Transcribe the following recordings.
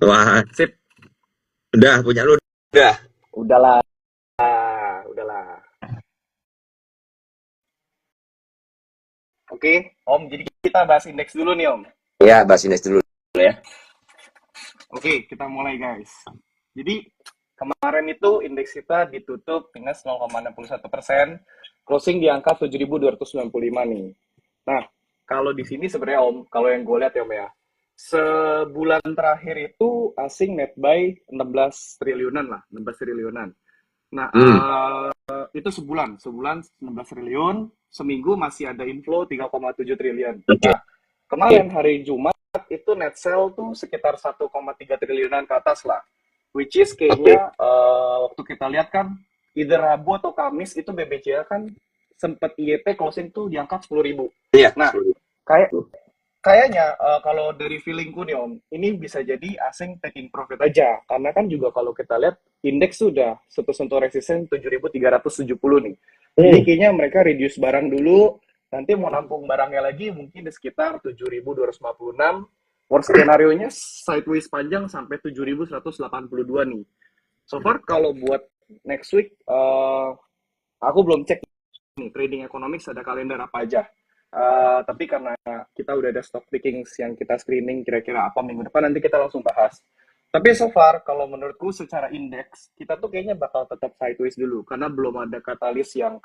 Wah, Sip. udah punya lu. Udah. Udahlah, udahlah. Oke, Om. Jadi kita bahas indeks dulu nih, Om. Ya, bahas indeks dulu ya. Oke, kita mulai, guys. Jadi kemarin itu indeks kita ditutup minus 0,61%, closing di angka 7.295 nih. Nah, kalau di sini sebenarnya Om, kalau yang gue lihat ya Om ya, sebulan terakhir itu asing net buy 16 triliunan lah, 16 triliunan. Nah, Hmm, itu sebulan 16 triliun, seminggu masih ada inflow 3,7 triliun. oke. Nah, kemarin hari Jumat itu net sell tuh sekitar 1,3 triliunan ke atas lah. Which is Oke. kayaknya waktu kita lihat kan, either Rabu atau Kamis itu BBCA kan sempat IEP closing tuh di angka 10.000. Iya, Nah, kayak kayaknya kalau dari feelingku nih Om, ini bisa jadi asing taking profit aja. Karena kan juga kalau kita lihat indeks sudah sentuh resisten 7.370 nih. Jadi Hmm, kayaknya mereka reduce barang dulu, nanti mau nampung barangnya lagi mungkin di sekitar 7.256. Worst skenario-nya sideways panjang sampai 7.182 nih. So far kalau buat next week, aku belum cek nih trading economics ada kalender apa aja. Tapi karena kita udah ada stock pickings yang kita screening kira-kira apa minggu depan, nanti kita langsung bahas. Tapi so far kalau menurutku secara indeks kita tuh kayaknya bakal tetap sideways dulu karena belum ada katalis yang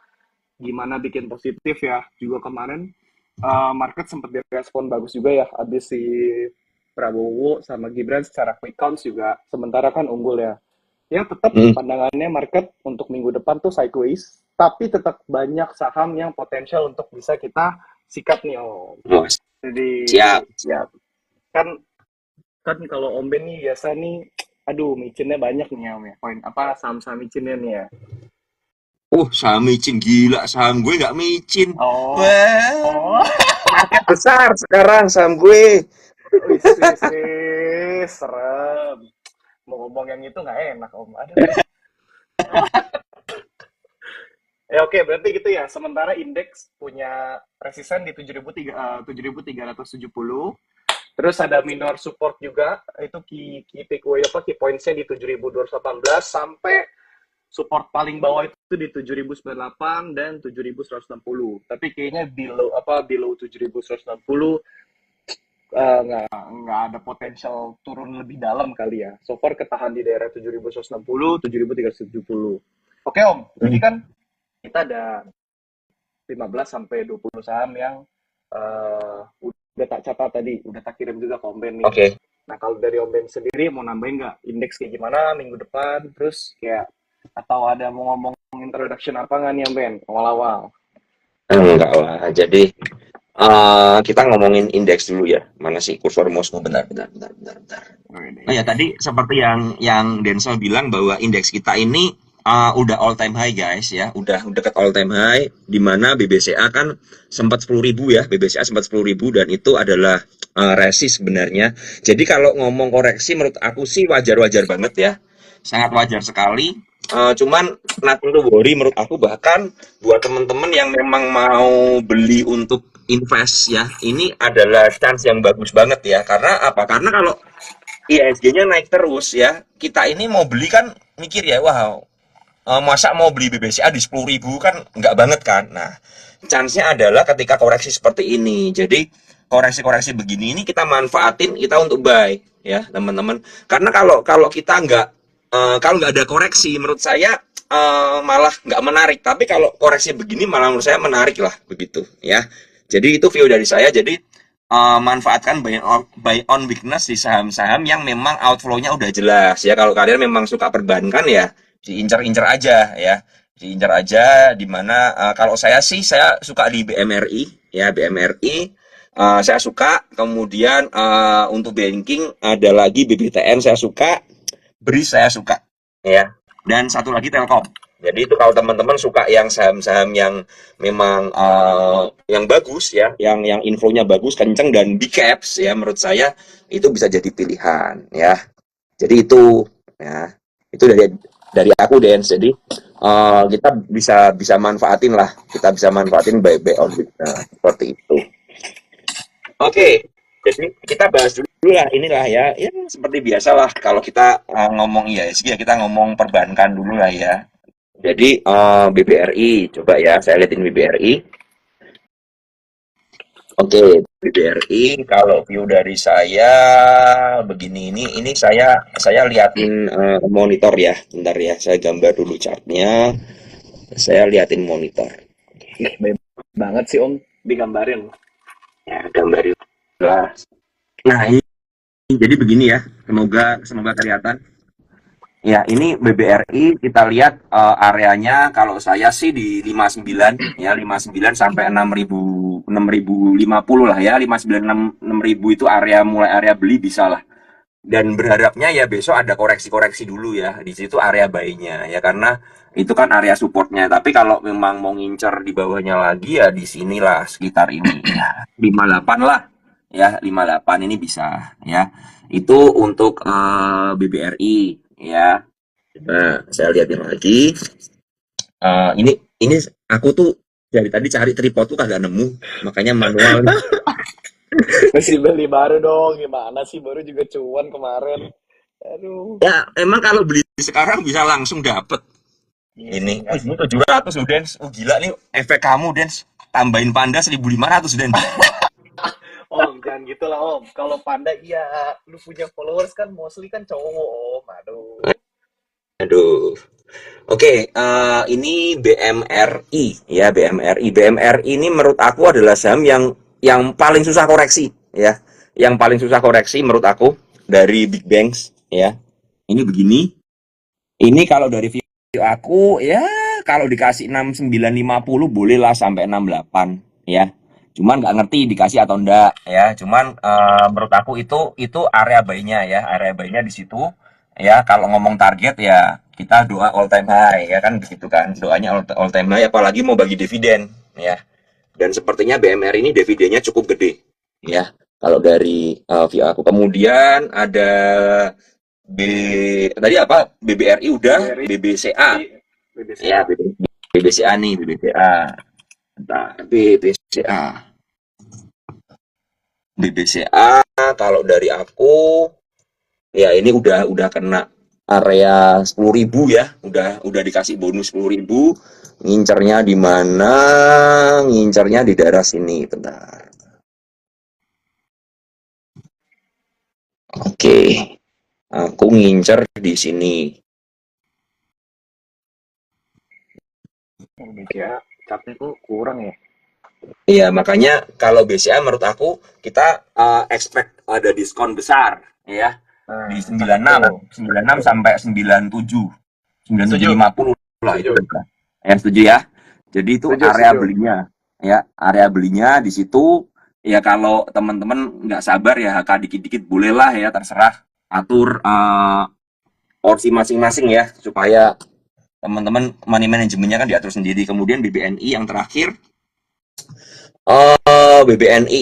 gimana bikin positif ya. Juga kemarin market sempat direspon bagus juga ya habis si Prabowo sama Gibran secara quick count juga sementara kan unggul ya. Ya tetap hmm. pandangannya market untuk minggu depan tuh sideways, tapi tetap banyak saham yang potensial untuk bisa kita sikat nih Om. Oh, Jadi siap. ya kan kan kalau Om Ben nih biasa nih, aduh micinnya banyak nih Om ya, poin apa saham-saham micinnya nih ya. Saham micin gila, saham gue nggak micin. Oh, Wah, oh, market besar sekarang saham gue. wis wis wis, serem. Mau ngomong yang itu nggak enak Om. Aduh. Oke, berarti gitu ya. Sementara indeks punya resisten di 7.370. Terus ada minor support juga, itu key takeaway apa key points-nya di 7.218 sampai support paling bawah itu di 7.098 dan 7.160. Tapi kayaknya below 7.160 nggak ada potensial turun lebih dalam kali ya. So far ketahan di daerah 7.160, 7.370. Oke Om, jadi Hmm, kan kita ada 15 sampai 20 saham yang udah tak catat tadi, udah tak kirim juga ke Om Ben nih. Oke. Nah, kalau dari Om Ben sendiri mau nambahin nggak indeks kayak gimana minggu depan, terus kayak atau ada mau ngomong introduction apa nggak nih Om Ben awal-awal? Enggak lah. Jadi kita ngomongin indeks dulu ya. Mana sih kursor mouse-mu? Bentar, bentar, bentar, bentar, bentar. Oh ya, tadi seperti yang Denso bilang bahwa indeks kita ini udah all time high guys ya, udah dekat all time high di mana BBCA kan sempat 10.000 ya, BBCA sempat 10.000 dan itu adalah resi sebenarnya. Jadi kalau ngomong koreksi menurut aku sih wajar-wajar banget ya, sangat wajar sekali. Cuman nothing to worry menurut aku, bahkan buat teman-teman yang memang mau beli untuk invest ya, ini adalah chance yang bagus banget ya. Karena apa? Karena kalau ISG-nya naik terus ya, kita ini mau beli kan mikir ya, wow, masa mau beli BBCA di 10.000 kan nggak banget kan. Nah, chance-nya adalah ketika koreksi seperti ini. Jadi koreksi-koreksi begini ini kita manfaatin, kita untuk buy ya teman-teman. Karena kalau kalau kita nggak kalau nggak ada koreksi, menurut saya malah nggak menarik. Tapi kalau koreksi begini malah menurut saya menarik lah begitu ya. Jadi itu view dari saya. Jadi manfaatkan buy on weakness di saham-saham yang memang outflow-nya udah jelas ya. Kalau kalian memang suka perbankan ya diincar-incar aja ya, diincar aja di mana kalau saya sih saya suka di BMRI ya, BMRI saya suka. Kemudian untuk banking ada lagi BBTN saya suka, BRI saya suka ya, dan satu lagi Telkom. Jadi itu kalau teman-teman suka yang saham-saham yang memang yang bagus ya, yang infonya bagus, kenceng dan big caps ya, menurut saya itu bisa jadi pilihan ya. Jadi itu ya, itu dari aku Dens. Jadi kita bisa bisa manfaatin lah, kita bisa manfaatin by on week. Nah, seperti itu. Oke. Jadi kita bahas dulu lah inilah ya, ya seperti biasa lah kalau kita ngomong IHSG ya kita ngomong perbankan dulu lah ya. Jadi BBRI, coba ya saya liatin BBRI. Oke, BBRI kalau view dari saya begini ini saya liatin monitor ya. Bentar ya, saya gambar dulu chartnya. Saya liatin monitor. Ih, baik banget sih Om digambarin. Ya, gambarin lah. Nah, ini jadi begini ya. Semoga kelihatan. Ya, ini BBRI kita lihat areanya kalau saya sih di 59 ya 59 sampai 6.050 lah ya 59 6.000 itu mulai area beli bisa lah. Dan berharapnya ya besok ada koreksi-koreksi dulu ya di situ area buy-nya ya karena itu kan area supportnya. Tapi kalau memang mau ngincer di bawahnya lagi ya di sinilah sekitar ini ya 58 lah ya 58 ini bisa ya. Itu untuk BBRI ya. Nah, saya lihatin lagi. Ini aku tuh dari tadi cari tripod tuh kagak nemu, makanya manual. Masih beli baru dong, gimana sih baru juga cuan kemarin. Aduh. Ya, emang kalau beli sekarang bisa langsung dapet. Iya sih, Ini, enggak ini sih. 700 loh, Dens. Oh, gila nih efek kamu, Dens. Tambahin Panda 1.500, Dens. Om, jangan gitu lah Om. Kalau Panda iya, lu punya followers kan mostly kan cowok Om. Aduh. Aduh. Oke, ini BMRI ya, BMRI. BMRI ini menurut aku adalah saham yang paling susah koreksi ya. Yang paling susah koreksi menurut aku dari Big Banks ya. Ini begini. Ini kalau dari view aku ya kalau dikasih 6950 bolehlah sampai 68 ya. Cuman nggak ngerti dikasih atau enggak ya. Cuman menurut aku itu area buy-nya ya, area buy-nya di situ ya. Kalau ngomong target ya kita doa all time high ya kan begitu kan. Doanya all time high apalagi mau bagi dividen ya. Dan sepertinya BMR ini dividennya cukup gede ya. Kalau dari view aku kemudian ada B tadi apa? BBRI udah, BRI, BBCA. Ya, BBCA. BBCA nih, BBCA. Bentar, BBCA. BBCA kalau dari aku ya ini udah kena area 10.000 ya. Udah dikasih bonus 10.000. Ngincernya di mana? Ngincernya di daerah sini, bentar. Oke, aku ngincer di sini. BCA, capnya kok kurang ya. Iya, makanya kalau BCA menurut aku kita expect ada diskon besar ya di Nah, 96, betul. 96 sampai 97, Setuju, 9750 lah itu setuju, udah. Ya setuju ya. Jadi itu setuju, area setuju. belinya ya, area belinya di situ ya kalau teman-teman nggak sabar ya HK dikit-dikit bolehlah ya terserah atur porsi masing-masing ya supaya teman-teman money manajemennya kan diatur sendiri. Kemudian BBNI yang terakhir BBNI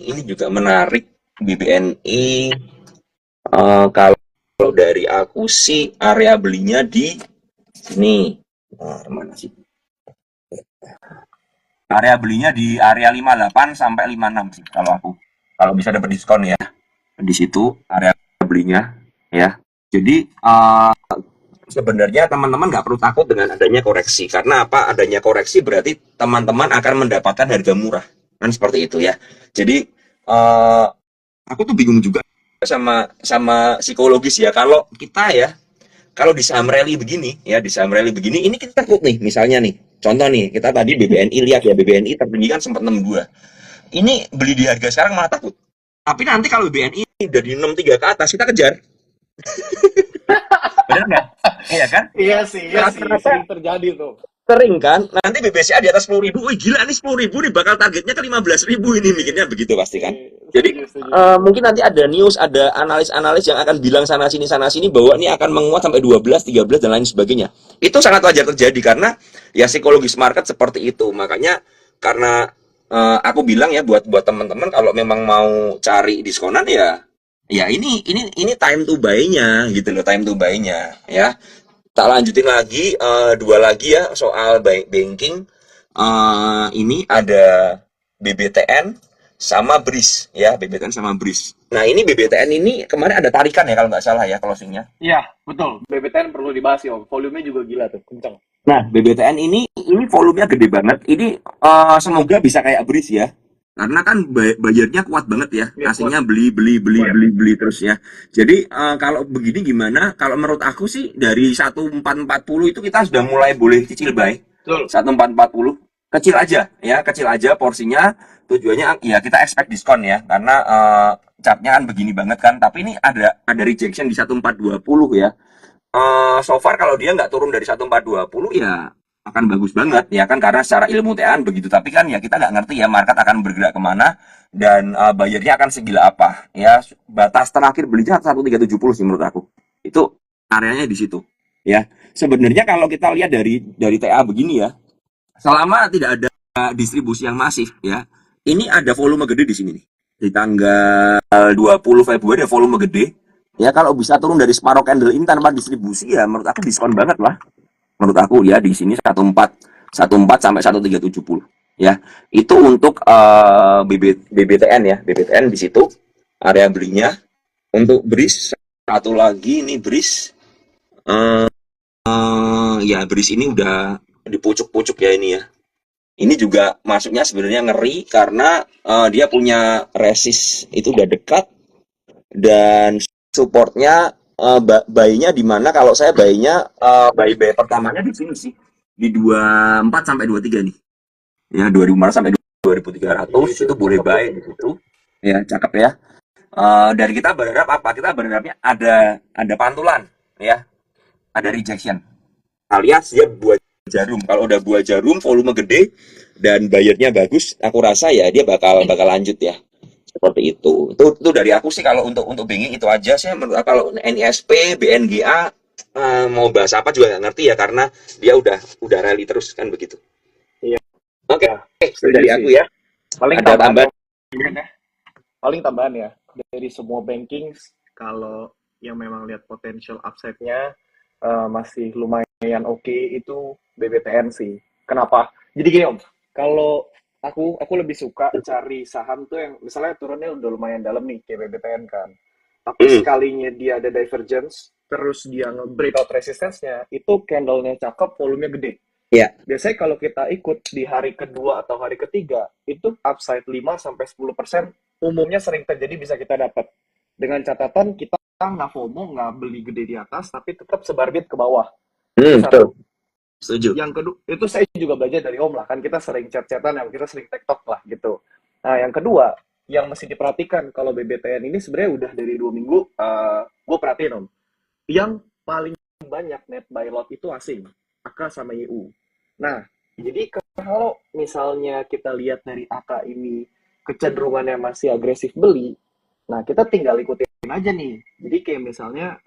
ini juga menarik. BBNI kalau dari aku sih area belinya di sini. Nah, mana sih? Area belinya di area 58 sampai 56 sih kalau aku. Kalau bisa dapat diskon ya. Di situ area belinya ya. Jadi sebenarnya teman-teman nggak perlu takut dengan adanya koreksi karena apa adanya koreksi berarti teman-teman akan mendapatkan harga murah kan seperti itu ya jadi aku tuh bingung juga sama sama psikologis ya kalau kita ya kalau di saham rally begini ya di saham rally begini ini kita takut nih misalnya nih contoh nih kita tadi BBNI lihat ya BBNI tertinggi kan sempat 62 ini beli di harga sekarang malah takut tapi nanti kalau BBNI dari 63 ke atas kita kejar benar nggak iya kan Iya sih, rata-rata sering terjadi tuh. sering kan nanti BBCA di atas 10.000 wih gila nih 10.000 nih bakal targetnya ke 15.000 ini mikirnya begitu pasti kan jadi Setuju, setuju, setuju. mungkin nanti ada news ada analis-analis yang akan bilang sana sini bahwa ini akan menguat sampai 12 13 dan lain sebagainya itu sangat wajar terjadi karena ya psikologis market seperti itu makanya karena aku bilang ya buat teman-teman kalau memang mau cari diskonan ya ya ini time to buy-nya gitu loh time to buy-nya ya tak lanjutin lagi dua lagi ya soal banking ini ada BBTN sama BRIS ya, BBTN sama BRIS. Nah, ini BBTN ini kemarin ada tarikan ya kalau nggak salah ya closingnya. Iya, betul. BBTN perlu dibahas ya, Om. Volumenya juga gila tuh, kencang. Nah, BBTN ini volumenya gede banget. Ini semoga bisa kayak BRIS ya. Karena kan bayarnya kuat banget ya. Iya, Aslinya kuat. beli terus ya. Jadi kalau begini gimana? Kalau menurut aku sih dari 1440 itu kita sudah mulai boleh cicil buy. Betul. 1440 kecil aja ya, kecil aja porsinya. Tujuannya ya kita expect diskon ya. Karena chartnya kan begini banget kan. Tapi ini ada rejection di 1420 ya. So far kalau dia nggak turun dari 1420 ya akan bagus banget ya kan, karena secara ilmu TA begitu, tapi kan ya kita nggak ngerti ya market akan bergerak kemana dan bayarnya akan segila apa ya. Batas terakhir belinya 1370 sih menurut aku, itu areanya di situ ya. Sebenarnya kalau kita lihat dari TA begini ya, selama tidak ada distribusi yang masif ya, ini ada volume gede di sini nih di tanggal 20 Februari, ada volume gede ya. Kalau bisa turun dari separuh candle ini tanpa distribusi ya menurut aku diskon banget lah menurut aku ya. Di sini 14 sampai 1370 ya. Itu untuk BBTN ya, BBTN di situ area belinya. Untuk BRIS satu lagi ini BRIS, ya BRIS ini udah di pucuk-pucuk ya ini ya. Ini juga masuknya sebenarnya ngeri karena dia punya resist itu udah dekat, dan supportnya buy-nya di mana? Kalau saya buy-nya buy pertamanya di sini sih di 24 sampai 23 nih. Ya 2500 sampai 2300 itu boleh buy di situ. Ya, cakep ya. Dari kita berharap apa? Kita berharapnya ada pantulan ya, ada rejection. Alias dia buat jarum. Kalau udah buat jarum volume gede dan bayarnya bagus, aku rasa ya dia bakal lanjut ya. Seperti itu dari aku sih. Kalau untuk banking itu aja sih menurut aku. Kalau NISP, BNGA mau bahas apa juga nggak ngerti ya, karena dia udah rally terus kan begitu. Iya. Oke, Ya, itu setuju dari sih. aku ya. Paling Ada tambahan? paling tambahan ya, dari semua banking, kalau yang memang lihat potential upside-nya masih lumayan oke, itu BBTN sih. Kenapa? Jadi gini Om, kalau aku lebih suka cari saham tuh yang misalnya turunnya udah lumayan dalam nih kayak BBTN kan. Tapi sekalinya dia ada divergence, terus dia nge-breakout resistance-nya, itu candle-nya cakep, volumenya gede. Ya. Biasanya kalau kita ikut di hari kedua atau hari ketiga, itu upside 5-10% umumnya sering terjadi bisa kita dapat. Dengan catatan kita nggak FOMO, nggak beli gede di atas, tapi tetap sebar bid ke bawah. Itu satu. Setuju. Yang kedua, itu saya juga belajar dari Om lah, kan kita sering chat-chatan, kita sering tektok lah gitu. Nah, yang kedua, yang mesti diperhatikan kalau BBTN ini sebenarnya udah dari 2 minggu, gue perhatiin Om, yang paling banyak net buy lot itu asing, AK sama YU. Nah, jadi kalau misalnya kita lihat dari AK ini kecenderungannya masih agresif beli, nah kita tinggal ikutin aja nih. Jadi kayak misalnya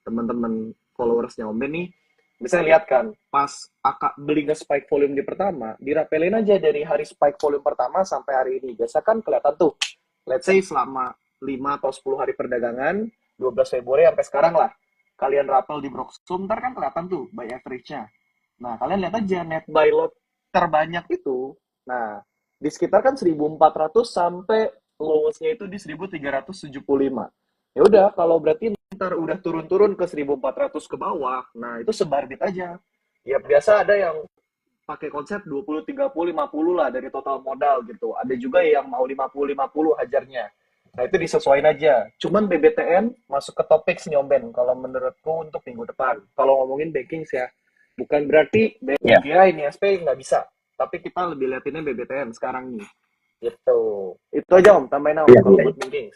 teman-teman followersnya Om Ben nih, misalnya lihat kan, pas AK beli nge-spike volume di pertama, dirapelin aja dari hari spike volume pertama sampai hari ini. Biasa kan kelihatan tuh, let's say selama 5 atau 10 hari perdagangan, 12 Februari sampai sekarang lah, kalian rapel di Broksum, ntar kan kelihatan tuh buy average-nya. Nah, kalian lihat aja net buy lot terbanyak itu. Nah, di sekitar kan 1400 sampai lowest-nya itu di 1375. Ya udah, kalau berarti ntar udah turun-turun ke 1400 ke bawah, nah itu sebar bit aja. Ya biasa ada yang pakai konsep 20, 30, 50 lah dari total modal gitu. Ada juga yang mau 50, 50 hajarnya. Nah itu disesuaikan aja. Cuman BBTN masuk ke topik nyomben kalau menurutku untuk minggu depan. Kalau ngomongin banking ya, bukan berarti BNGA ini SP nggak bisa. Tapi kita lebih liatinnya BBTN sekarang nih. Gitu. Itu aja Om, tambahin Om kalau buat banking.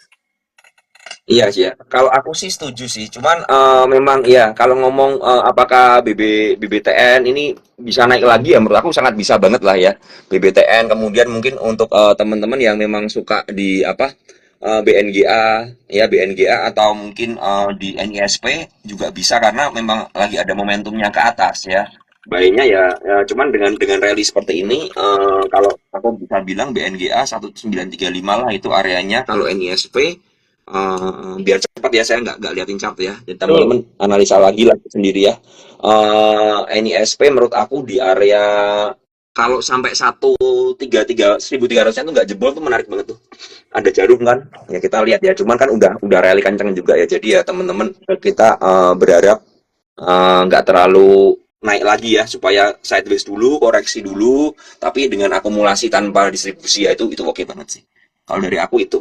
Iya sih ya. Kalau aku sih setuju sih. Cuman memang ya kalau ngomong apakah BBTN ini bisa naik lagi ya, menurut aku sangat bisa banget lah ya. BBTN kemudian mungkin untuk teman-teman yang memang suka di apa BNGA ya, BNGA atau mungkin di NISP juga bisa karena memang lagi ada momentumnya ke atas ya. Baiknya ya, cuman dengan rally seperti ini kalau aku bisa bilang BNGA 1935 lah itu areanya. Kalau NISP biar cepat ya, saya nggak liatin chart ya, jadi teman-teman analisa lagi lah sendiri ya. NISP menurut aku di area kalau sampai 1.300-1.300 itu nggak jebol tuh menarik banget tuh. Ada jarum kan? Ya kita lihat ya. Cuman kan udah rally kenceng juga ya. Jadi ya teman-teman kita berharap nggak terlalu naik lagi ya supaya sideways dulu, koreksi dulu, tapi dengan akumulasi tanpa distribusi ya itu oke banget sih. Kalau dari aku itu.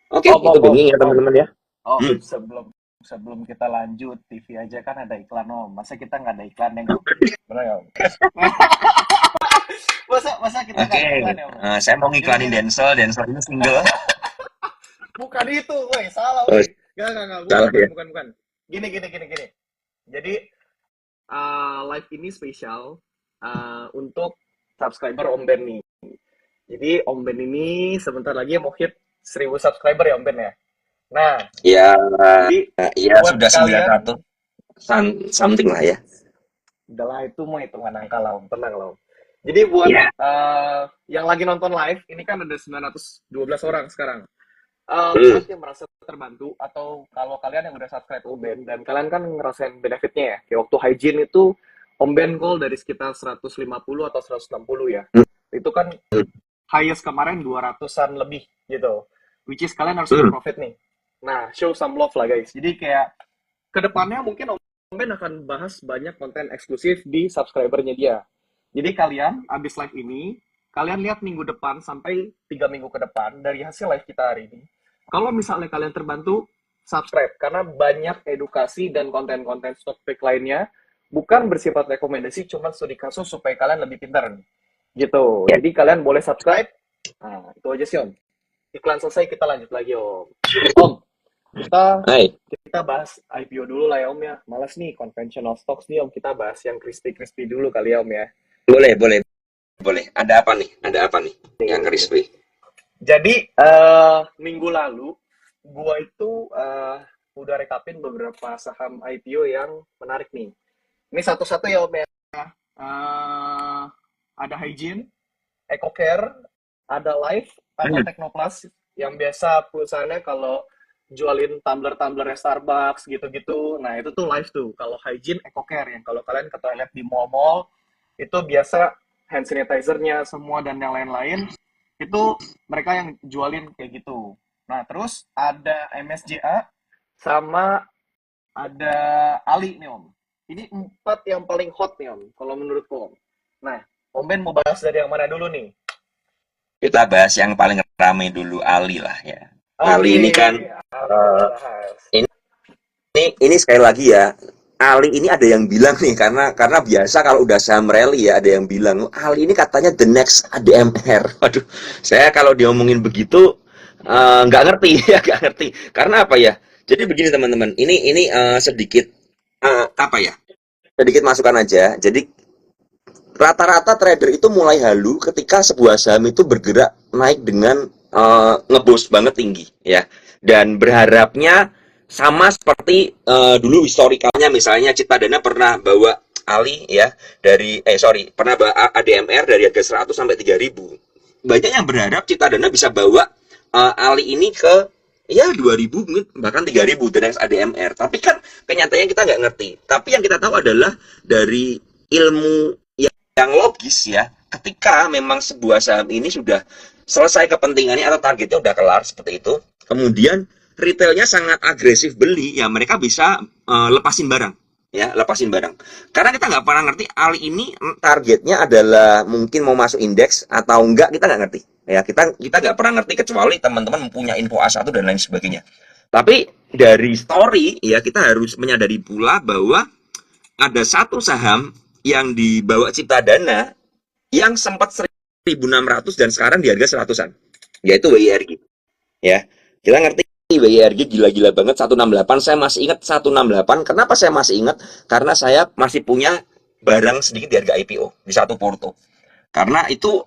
Oke, Om, itu om, om, booming ya om, teman-teman ya. om, Hmm. sebelum kita lanjut, TV aja kan ada iklan om. Masa kita nggak ada iklan ya om? Benar nggak om? Masa kita Oke, nggak ada iklan ya om? saya mau Gini ngiklanin gini, Denzel. Denzel ini single. bukan itu, woi salah Oh, woi. Nggak, bukan, salah ya. bukan. Gini. Jadi live ini spesial untuk subscriber Om Ben nih. Jadi Om Ben ini sebentar lagi mau hit 1.000 subscriber ya Om Ben ya. Nah, Ya, jadi ya buat sudah kalian, 900 something lah ya. udahlah itu mah hitungan angka lah Om, tenang lah Om. Jadi buat Ya, yang lagi nonton live, ini kan ada 912 orang sekarang. hmm, Buat yang merasa terbantu atau kalau kalian yang udah subscribe Om Ben dan kalian kan ngerasain benefitnya ya, kayak waktu hygiene itu Om Ben call dari sekitar 150 atau 160 ya, hmm, itu kan highest kemarin 200-an lebih gitu, which is kalian harus hmm. profit nih. Nah, show some love lah guys. Jadi kayak kedepannya mungkin Om Ben akan bahas banyak konten eksklusif di subscribernya dia. Jadi kalian abis live ini, kalian lihat minggu depan sampai 3 minggu ke depan dari hasil live kita hari ini. Kalau misalnya kalian terbantu, subscribe. Karena banyak edukasi dan konten-konten stock pick lainnya bukan bersifat rekomendasi, cuma studi kasus supaya kalian lebih pintar nih. Gitu. Ya, Jadi kalian boleh subscribe. Nah, itu aja sih Om. Iklan selesai, kita lanjut lagi Om. Om, kita hai. kita bahas IPO dulu lah ya Om ya. Malas nih conventional stocks nih Om. Kita bahas yang crispy-crispy dulu kali ya Om ya. Boleh. Ada apa nih? Yang crispy? Jadi minggu lalu gua itu udah rekapin beberapa saham IPO yang menarik nih. Ini satu-satu ya Om ya. Eh, ada Hygiene, EcoCare, ada Life, ada Hmm. Technoplus yang biasa perusahaannya kalau jualin tumbler-tumblernya Starbucks gitu-gitu. Nah, itu tuh Life tuh. Kalau Hygiene, EcoCare yang kalau kalian ke toilet di mall-mall itu biasa hand sanitizer-nya semua dan yang lain-lain itu mereka yang jualin kayak gitu. Nah, terus ada MSJA sama ada Ali nih Om. Ini 4 yang paling hot nih Om, kalau menurutku Om. Nah, Om Ben mau bahas dari yang mana dulu nih? Kita bahas yang paling ramai dulu, Ali lah ya. Ali Oke, ini kan Ali kita eh, bahas. ini sekali lagi ya. Ali ini ada yang bilang nih karena biasa kalau udah saham rally ya ada yang bilang Ali ini katanya the next ADMR. Waduh, saya kalau diomongin begitu nggak ngerti ya nggak ngerti. Karena apa ya? Jadi begini teman-teman, ini sedikit apa ya? Sedikit masukan aja. Jadi rata-rata trader itu mulai halu ketika sebuah saham itu bergerak naik dengan ngeboost banget tinggi ya, dan berharapnya sama seperti dulu historikalnya, misalnya Citadana pernah bawa Ali ya dari pernah bawa ADMR dari harga 100 sampai 3.000. Banyak yang berharap Citadana bisa bawa Ali ini ke ya 2.000 mungkin bahkan 3.000 the next ADMR. Tapi kan kenyataannya kita nggak ngerti. Tapi yang kita tahu adalah dari ilmu yang logis ya, ketika memang sebuah saham ini sudah selesai kepentingannya atau targetnya udah kelar seperti itu, kemudian retailnya sangat agresif beli, ya mereka bisa lepasin barang, ya lepasin barang. Karena kita nggak pernah ngerti Ali ini targetnya adalah mungkin mau masuk indeks atau enggak, kita nggak ngerti. Ya kita kita nggak pernah ngerti kecuali teman-teman mempunyai info A1 dan lain sebagainya. Tapi dari story ya kita harus menyadari pula bahwa ada satu saham yang dibawa Ciptadana yang sempat 1.600 dan sekarang di harga 100-an, yaitu WIRG ya. Kita ngerti WIRG gila-gila banget 168. Saya masih ingat 168. Kenapa saya masih ingat? Karena saya masih punya barang sedikit di harga IPO di satu porto. Karena itu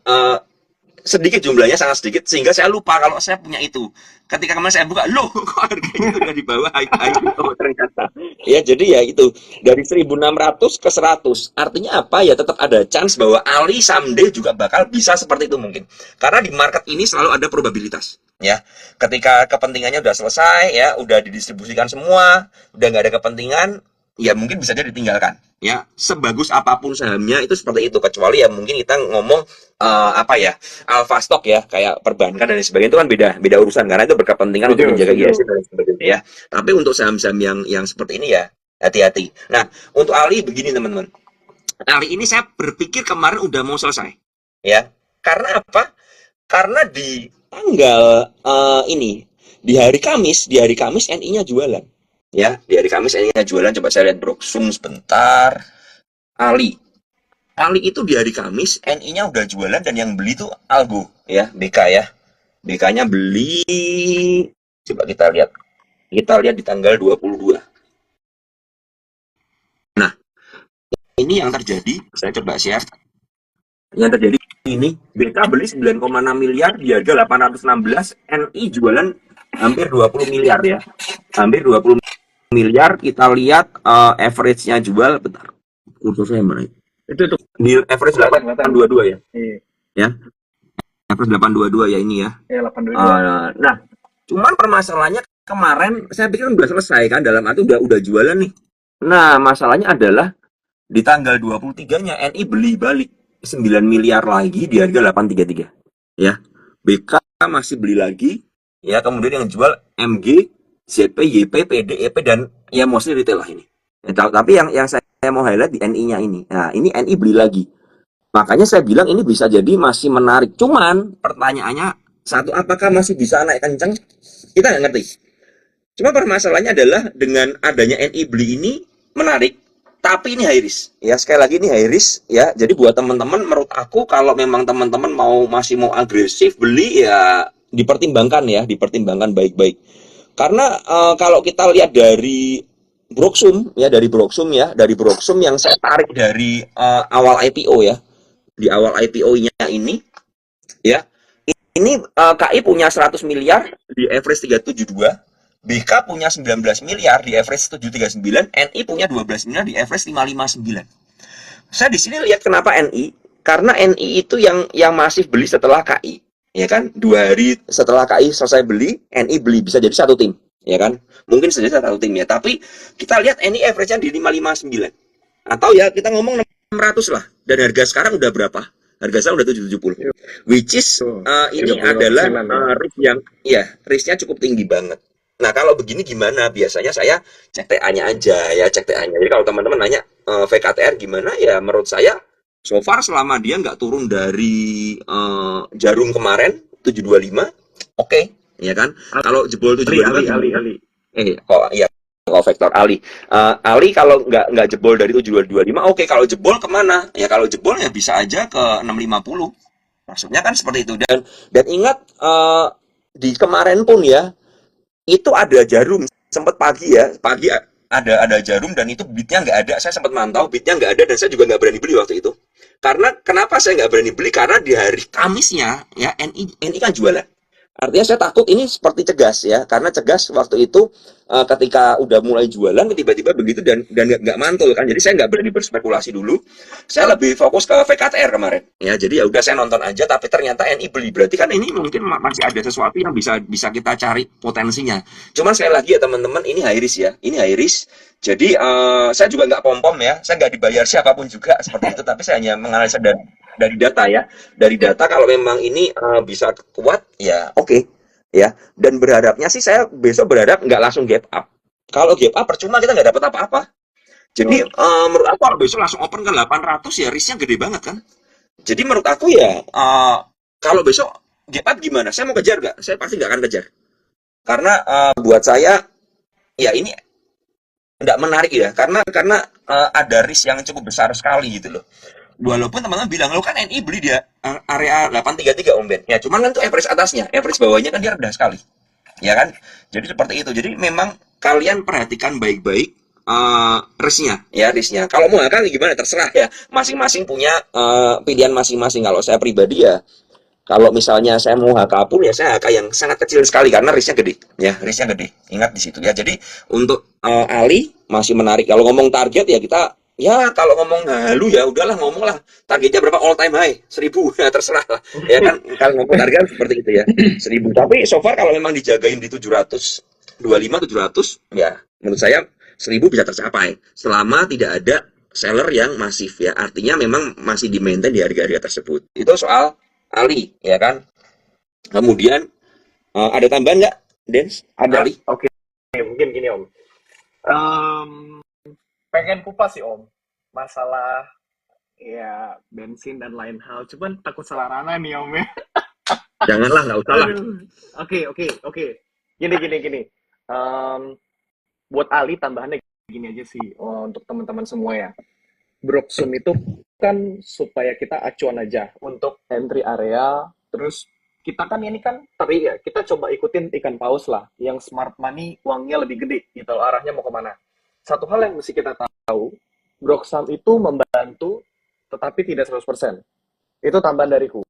sedikit jumlahnya, sangat sedikit, sehingga saya lupa kalau saya punya itu. Ketika kemarin saya buka, loh kok harganya udah di bawah IPO ternyata. Ya jadi ya itu dari 1.600 ke 100. Artinya apa ya, tetap ada chance bahwa Ali someday juga bakal bisa seperti itu mungkin. Karena di market ini selalu ada probabilitas. Ya, ketika kepentingannya udah selesai ya, udah didistribusikan semua, udah nggak ada kepentingan, ya mungkin bisa jadi ditinggalkan. Ya, sebagus apapun sahamnya itu seperti itu, kecuali ya mungkin kita ngomong apa ya, alpha stock ya, kayak perbankan dan lain sebagainya itu kan beda beda urusan karena itu berkepentingan untuk Setuju, menjaga setuju. IHSG dan lain sebagainya ya. Tapi untuk saham-saham yang seperti ini ya hati-hati. Nah, untuk Ali begini teman-teman. Ali ini saya berpikir kemarin udah mau selesai. Ya. Karena apa? Karena di tanggal ini di hari Kamis NI-nya jualan. Ya, di hari Kamis NI-nya jualan. Coba saya lihat Broksum sebentar. Ali. Ali itu di hari Kamis NI-nya udah jualan dan yang beli tuh Algo ya, BK ya. BK-nya beli, coba kita lihat. Kita lihat di tanggal 22. Nah, ini yang terjadi, saya coba share. Yang terjadi ini, BK beli 9,6 miliar di harga 816, NI jualan hampir 20 miliar ya. Hampir 20 miliar, kita lihat average-nya jual, bentar. Kursusnya mana? Itu Di average kelihatan, kelihatan. 822 ya. Iya, Ya, average 822 ya ini ya. ya 822. Nah, cuman permasalahannya kemarin saya pikir udah selesai kan, dalam arti udah jualan nih. Nah, masalahnya adalah di tanggal 23-nya NI beli balik 9 miliar lagi di harga 833. Ya. BK masih beli lagi, ya, kemudian yang jual MG, ZP, YP, PD, EP dan ya mostly retail lah ini. Ya, tapi yang saya mau highlight di NI-nya ini. Nah, ini NI beli lagi. Makanya saya bilang ini bisa jadi masih menarik. Cuman pertanyaannya satu, apakah masih bisa naik kencang? Kita nggak ngerti. Cuma permasalahannya adalah dengan adanya NI beli ini menarik, tapi ini high risk. Ya sekali lagi ini high risk ya. Jadi buat teman-teman, menurut aku kalau memang teman-teman masih mau agresif beli ya dipertimbangkan ya, dipertimbangkan baik-baik. Karena kalau kita lihat dari Broksum ya, dari Broksum yang saya tarik dari awal IPO ya, di awal IPO-nya ini ya. Ini KI punya 100 miliar di average 372, BK punya 19 miliar di average 739, NI punya 12 miliar di average 559. Saya di sini lihat kenapa NI, karena NI itu yang masih beli setelah KI, ya kan? 2 hari setelah KI selesai beli, NI beli, bisa jadi satu tim, ya kan? Mungkin saja satu tim ya, tapi kita lihat NI average-nya di 559. Atau ya kita ngomong 600 lah. Dan harga sekarang udah berapa? Harga sekarang udah 770. Which is ini adalah risk yang ya, risknya cukup tinggi banget. Nah, kalau begini gimana? Biasanya saya cek TA-nya aja ya, cek TA-nya. Jadi kalau teman-teman nanya VKTR gimana ya, menurut saya so far selama dia nggak turun dari jarum kemarin 725, oke, ya kan? Kalau jebol 725 Ali. iya, kalau Vektor Ali. Ali kalau nggak jebol dari 7225, oke. Kalau jebol kemana? Ya kalau jebol ya bisa aja ke 650. Maksudnya kan seperti itu. Dan ingat di kemarin pun ya, itu ada jarum. Sempat pagi ya, ada jarum dan itu bitnya nggak ada. Saya sempat mantau, bitnya nggak ada dan saya juga nggak berani beli waktu itu. Karena kenapa saya nggak berani beli? Karena di hari Kamisnya ya NI kan jualan. Artinya saya takut ini seperti Cegas ya, karena Cegas waktu itu ketika udah mulai jualan tiba-tiba begitu dan nggak mantul kan, jadi saya nggak berani berspekulasi dulu, saya lebih fokus ke VKTR kemarin ya. Jadi ya udah saya nonton aja, tapi ternyata NI beli, berarti kan ini mungkin masih ada sesuatu yang bisa kita cari potensinya. Cuman sekali lagi ya teman-teman, ini high risk ya, ini high risk. Jadi saya juga nggak pom-pom ya, saya nggak dibayar siapapun juga seperti itu, tapi saya hanya menganalisa dari data ya, dari data. Kalau memang ini bisa kuat ya oke. Ya, dan berharapnya sih saya besok berharap nggak langsung gap up. Kalau gap up percuma, kita nggak dapat apa-apa. Jadi menurut aku kalau besok langsung open ke 800 ya risknya gede banget kan. Jadi menurut aku ya kalau besok gap up gimana? Saya mau kejar nggak? Saya pasti nggak akan kejar. Karena buat saya ya ini nggak menarik ya, karena ada risk yang cukup besar sekali gitu loh. Walaupun teman-teman bilang, lo kan NI beli dia area 833 Om Ben. Ya, cuman kan itu average atasnya, average bawahnya kan dia rendah sekali. Ya kan? Jadi seperti itu. Jadi memang kalian perhatikan baik-baik risknya, ya risknya. Kalau mau HK gimana terserah ya. Masing-masing punya pilihan masing-masing. Kalau saya pribadi ya, kalau misalnya saya mau HK pun ya saya HK yang sangat kecil sekali karena risknya gede. Ya, risknya gede. Ingat di situ ya. Jadi untuk Ali masih menarik. Kalau ngomong target ya kita, ya kalau ngomong halu ya udahlah, ngomonglah targetnya berapa, all time high 1000 ya terserah lah ya kan. Kalau ngomong target seperti itu ya 1000, tapi so far kalau memang dijagain di 725 700 ya menurut saya 1000 bisa tercapai selama tidak ada seller yang masif ya. Artinya memang masih di-maintain di harga-harga tersebut. Itu soal Ali, ya kan? Kemudian ada tambahan nggak, Dens? Ada. Ali? Oke, mungkin gini Om. Em, pengen kupas sih Om. Masalah ya bensin dan lain hal. Cuman takut salah ranah nih Om ya. Janganlah, nggak usah lah. Aduh. Oke. Gini. Em, buat Ali tambahannya gini aja sih untuk teman-teman semua ya. Broxum itu kan supaya kita acuan aja untuk entry area. Terus kita kan ini kan tadi ya kita coba ikutin ikan paus lah, yang smart money uangnya lebih gede gitu loh, arahnya mau kemana. Satu hal yang mesti kita tahu, Broxum itu membantu tetapi tidak 100%. Itu tambahan dariku.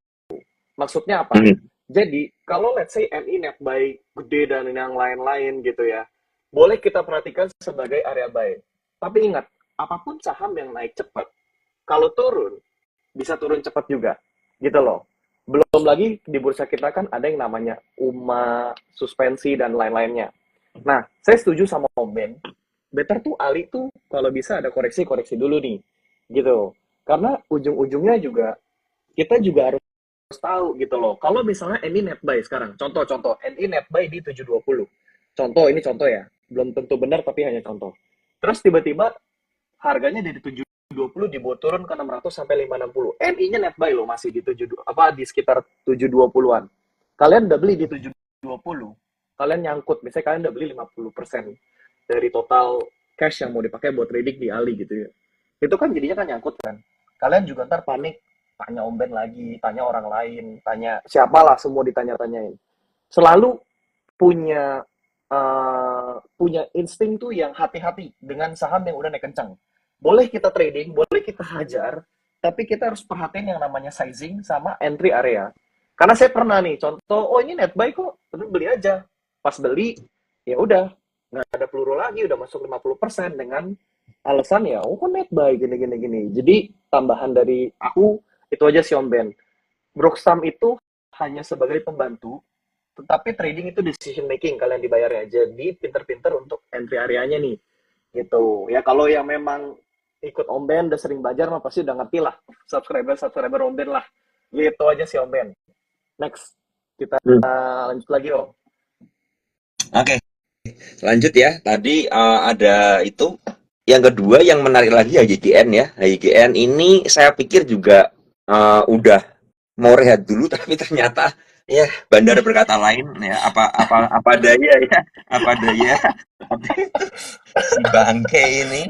Maksudnya apa? Hmm. Jadi, kalau let's say NI netbuy gede dan yang lain-lain gitu ya, boleh kita perhatikan sebagai area buy. Tapi ingat, apapun saham yang naik cepat, kalau turun, bisa turun cepat juga. Gitu loh. Belum lagi di bursa kita kan ada yang namanya UMA, suspensi, dan lain-lainnya. Nah, saya setuju sama Om Ben. Better tuh Ali tuh kalau bisa ada koreksi-koreksi dulu nih. Gitu. Karena ujung-ujungnya juga, kita juga harus tahu gitu loh. Kalau misalnya NI netbuy sekarang, contoh NI netbuy di 720. Ini contoh ya. Belum tentu benar tapi hanya contoh. Terus tiba-tiba harganya dari 720 dibawa turun ke 600 sampai 560. NI-nya netbuy loh masih di 7 apa di sekitar 720-an. Kalian udah beli di 720. Kalian nyangkut, misalnya kalian udah beli 50% dari total cash yang mau dipakai buat trading di Ali gitu ya. Itu kan jadinya kan nyangkut kan. Kalian juga ntar panik, tanya Om Ben lagi, tanya orang lain, tanya siapalah, semua ditanya-tanyain. Selalu punya punya insting tuh yang hati-hati dengan saham yang udah naik kencang. Boleh kita trading, boleh kita hajar, tapi kita harus perhatiin yang namanya sizing sama entry area. Karena saya pernah nih, contoh, oh ini net buy kok, terus beli aja. Pas beli, ya udah, nggak ada peluru lagi, udah masuk 50% dengan alasan ya, oh kok net buy, gini. Jadi tambahan dari aku, itu aja sih Om Ben. Broxam itu hanya sebagai pembantu, tetapi trading itu decision making, kalian dibayarnya. Jadi pinter-pinter untuk entry areanya nih. Gitu. Ya kalau yang memang ikut Om Ben udah sering belajar mah pasti udah ngerti lah. Subscriber Om Ben lah. Gitu aja sih Om Ben. Next. Kita lanjut lagi Om. Oke, lanjut ya. Tadi ada itu. Yang kedua yang menarik lagi HYGN ya. HYGN ini saya pikir juga udah mau rehat dulu, tapi ternyata ya bandar berkata lain ya. Apa daya ya, apa daya. Si bangke ini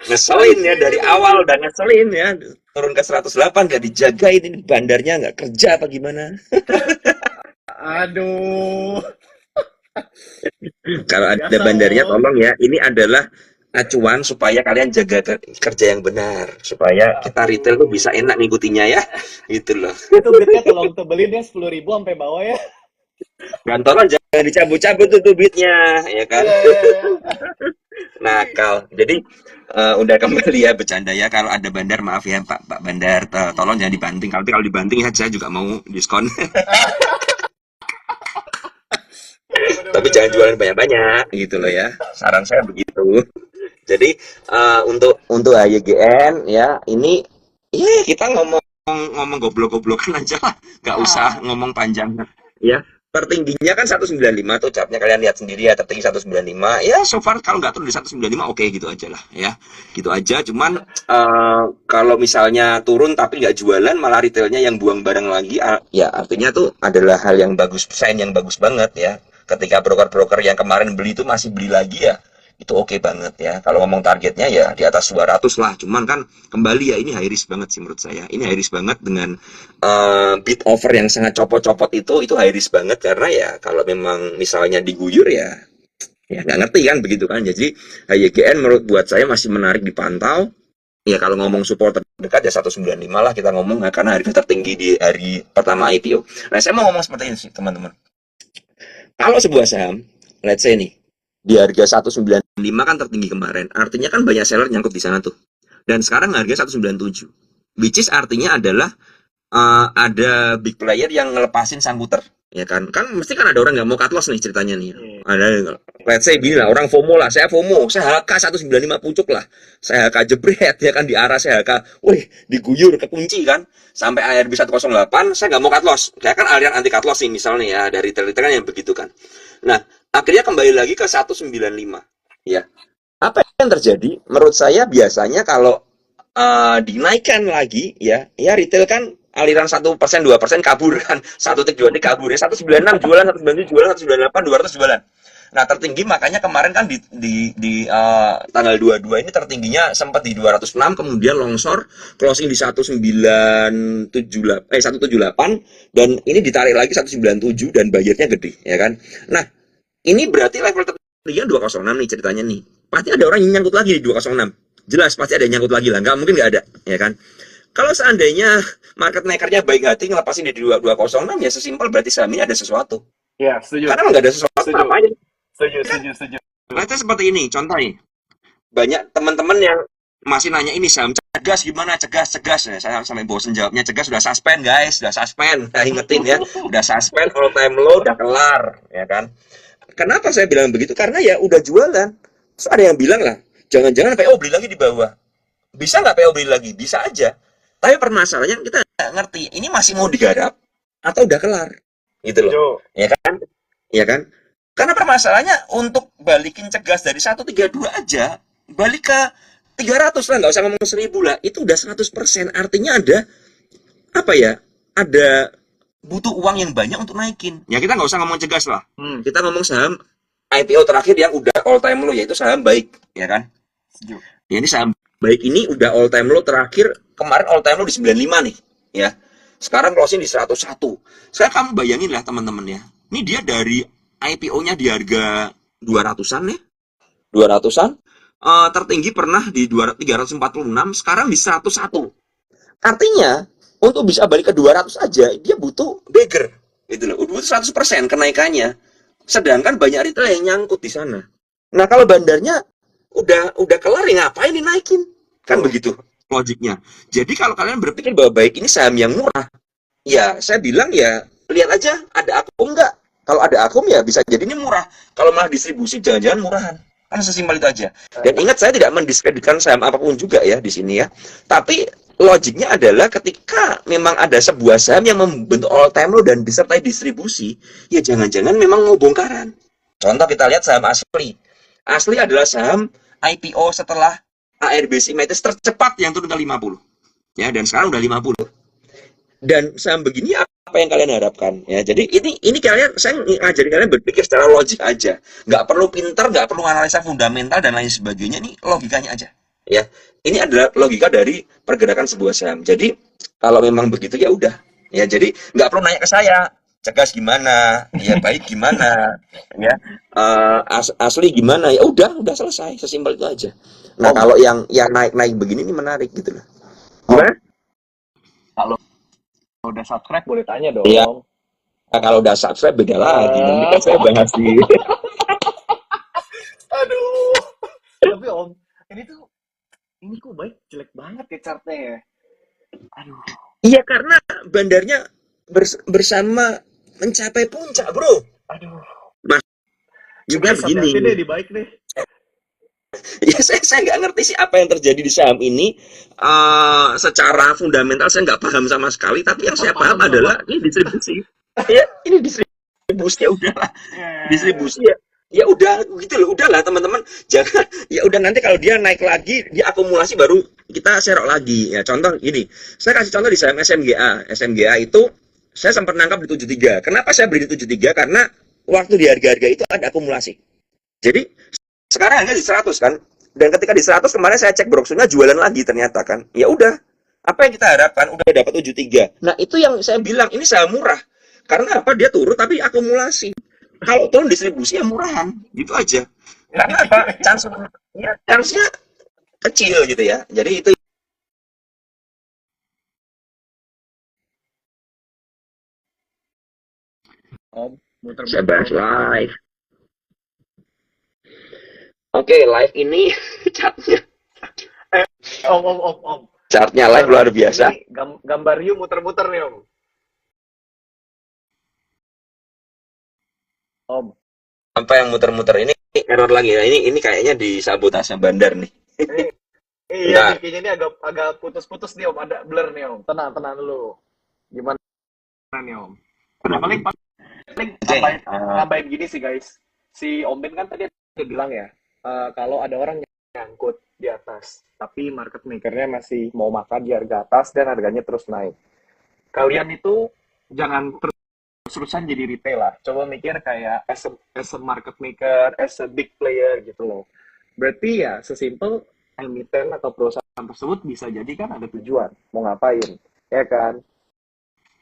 ngeselin ya dari awal, udah ngeselin ya. Turun ke 108 gak dijagain, ini bandarnya nggak kerja apa gimana. Aduh. Kalau ada Biasa bandarnya Om. tolong ya, ini adalah acuan supaya kalian jaga kerja yang benar, supaya kita retail tuh bisa Aduh. enak ngikutinya ya, gitu loh. Itu bitnya tolong tebelin ya 10.000 sampai bawah ya. Dan tolong jangan dicabut-cabut tuh bitnya, ya kan? Iya. Nakal. Jadi udah kembali ya bercanda ya. Kalau ada bandar maaf ya Pak Bandar, tolong jangan dibanting. Kalau dibanting ya saya juga mau diskon. Tapi jangan jualan banyak-banyak gitu loh ya. Saran saya begitu. Jadi untuk HYGN ya ini ya kita ngomong goblok-goblokan aja lah, nggak usah ngomong panjang ya. Tertingginya kan 195 tuh capnya, kalian lihat sendiri ya, tertinggi 195 ya. So far kalau nggak turun di 195 oke gitu aja lah ya, gitu aja. Cuman kalau misalnya turun tapi nggak jualan malah retailnya yang buang barang lagi, ya artinya tuh adalah hal yang bagus, sign yang bagus banget ya. Ketika broker-broker yang kemarin beli itu masih beli lagi ya, itu oke banget ya. Kalau ngomong targetnya ya di atas 200 lah. Cuman kan kembali ya, ini high risk banget sih menurut saya. Ini high risk banget dengan bid offer yang sangat copot-copot itu high risk banget. Karena ya kalau memang misalnya diguyur ya nggak ngerti kan begitu kan. Jadi HYGN menurut buat saya masih menarik dipantau. Ya kalau ngomong support terdekat ya 195 lah kita ngomong, karena harga tertinggi di hari pertama IPO. Nah saya mau ngomong seperti ini sih teman-teman. Kalau sebuah saham, let's say nih, di harga 195 kan tertinggi kemarin. Artinya kan banyak seller nyangkut di sana tuh. Dan sekarang harga 197. Which is artinya adalah ada big player yang ngelepasin sang puter. Ya kan? Kan mesti kan ada orang nggak mau cut loss nih ceritanya nih. Iya. Ada, let's say bilang orang FOMO lah, saya FOMO, saya HK 195 pucuk lah. Saya HK jebret ya kan di arah saya HK. Wih, diguyur kekunci kan. Sampai ARB 108, saya nggak mau cut loss. Saya kan aliran anti cut loss nih misalnya ya dari retail kan yang begitu kan. Nah, akhirnya kembali lagi ke 195. Ya. Apa yang terjadi? Menurut saya biasanya kalau dinaikkan lagi ya retail kan aliran 1% 2% kabur kan, 1 tik 2 tik kabur ya, 196 jualan, 197 jualan, 198 200 jualan. Nah tertinggi makanya kemarin kan di tanggal 22 ini tertingginya sempat di 206, kemudian longsor closing di 178 dan ini ditarik lagi 197 dan bayarnya gede ya kan. Nah ini berarti level tertingginya 206 nih ceritanya nih. Pasti ada orang yang nyangkut lagi di 206. Jelas pasti ada yang nyangkut lagi lah, nggak mungkin nggak ada, ya kan? Kalau seandainya market makernya baik hati ngelepasin di 206 ya sesimpel berarti saham ini ada sesuatu. Ya, setuju. Karena nggak ada sesuatu Setuju. ngapain? Setuju, Kan? setuju, setuju. Let's seperti ini, contoh nih. Banyak teman-teman yang masih nanya ini saham cegas gimana, cegas. Ya, saya sampai bosen jawabnya, cegas sudah suspend guys, sudah suspend. Nah, ingetin ya, udah suspend, all time low, udah kelar, ya kan? Kenapa saya bilang begitu? Karena ya udah jualan. Terus ada yang bilang lah, jangan-jangan PO beli lagi di bawah. Bisa nggak PO beli lagi? Bisa aja. Tapi permasalahannya kita nggak ngerti, ini masih mau digarap atau udah kelar? Gitu loh. Setuju. Ya kan? Ya kan? Karena permasalahannya untuk balikin cegas dari 132 aja, balik ke 300 lah, nggak usah ngomong 1000 lah. Itu udah 100%. Artinya ada, apa ya, ada butuh uang yang banyak untuk naikin. Ya kita nggak usah ngomong cegas lah. Kita ngomong saham IPO terakhir yang udah all time low, yaitu saham baik, ya kan? Setuju. Ya, ini saham baik ini udah all time low terakhir, kemarin all time low di 95 nih, ya. Sekarang closing di 101. Saya kamu bayangin lah teman-teman ya. Ini dia dari IPO-nya di harga 200-an ya. 200-an. Tertinggi pernah di 346, sekarang di 101. Artinya, untuk bisa balik ke 200 aja, dia butuh beggar. Gitu loh. Butuh 100% kenaikannya. Sedangkan banyak retail yang nyangkut di sana. Nah, kalau bandarnya udah kelar ya ngapain dinaikin? Kan begitu logiknya. Jadi kalau kalian berpikir bahwa baik ini saham yang murah, ya saya bilang ya lihat aja ada akum nggak. Kalau ada akum ya bisa jadi ini murah. Kalau malah distribusi jangan-jangan murahan. Kan sesimpel itu aja. Dan ingat saya tidak mendiskreditkan saham apapun juga ya di sini ya. Tapi logiknya adalah ketika memang ada sebuah saham yang membentuk all time low dan disertai distribusi, ya jangan-jangan memang mau bongkaran. Contoh kita lihat saham Asli. Asli adalah saham IPO setelah ARB Simetis tercepat yang turun ke 50. Ya, dan sekarang udah 50. Dan saham begini apa yang kalian harapkan? Ya, jadi ini kalian, saya ngajarin kalian berpikir secara logik aja. Nggak perlu pintar, nggak perlu analisa fundamental dan lain sebagainya. Ini logikanya aja. Ya, ini adalah logika dari pergerakan sebuah saham. Jadi kalau memang begitu ya udah. Ya, jadi nggak perlu nanya ke saya. Cegas gimana? Ya baik gimana? Ya asli gimana? Ya udah selesai. Sesimpel itu aja. Nah kalau yang naik begini ini menarik gitu loh. Gimana? Kalau udah subscribe boleh tanya dong. Iya. Nah, kalau udah subscribe beda lagi. Nanti kan saya bahas di. Aduh. Tapi Om, ini kok baik jelek banget ya chartnya ya. Aduh. Iya karena bandarnya bersama mencapai puncak, bro. Aduh. Mas, juga begini. Deh di baik deh. Ya saya nggak ngerti sih apa yang terjadi di saham ini. Secara fundamental saya nggak paham sama sekali. Tapi yang saya paham adalah ini distribusi. Ya ini distribusi ya udahlah. Distribusi ya. Ya udah gitu loh, udahlah teman-teman. Jangan ya udah nanti kalau dia naik lagi, dia akumulasi baru kita serok lagi. Ya contoh ini. Saya kasih contoh di saham SMGA. SMGA itu saya sempat nangkap di 73. Kenapa saya beli di 73? Karena waktu di harga-harga itu ada akumulasi. Jadi sekarang harga di 100 kan. Dan ketika di 100 kemarin saya cek broksurnya jualan lagi ternyata kan. Ya udah. Apa yang kita harapkan udah dapat 73. Nah, itu yang saya bilang ini saham murah. Karena apa? Dia turun tapi akumulasi. Kalau turun distribusi ya murahan. Gitu aja. Karena apa? Chance-nya kecil gitu ya. Jadi itu Om, muter saya bahas live. Oke, live ini chartnya. Om. Chartnya live luar biasa. Gambar you muter-muter nih Om. Om. Apa yang muter-muter ini error lagi ya? Ini kayaknya di sabotase bandar nih. Eh, iya nih, Bentar. kayaknya ini agak agak putus-putus nih Om, ada blur nih Om. Tenang, tenang dulu. Gimana nih Om? Ya paling Oke. nambahin gini sih guys. Si Om Ben kan tadi dia bilang ya, kalau ada orang yang nyangkut di atas, tapi market makernya masih mau makan di harga atas dan harganya terus naik. Kalian itu jangan terus-terusan jadi retail lah. Coba mikir kayak as a market maker, as a big player gitu loh. Berarti ya sesimpel emiten atau perusahaan tersebut bisa jadi kan ada tujuan mau ngapain, ya kan?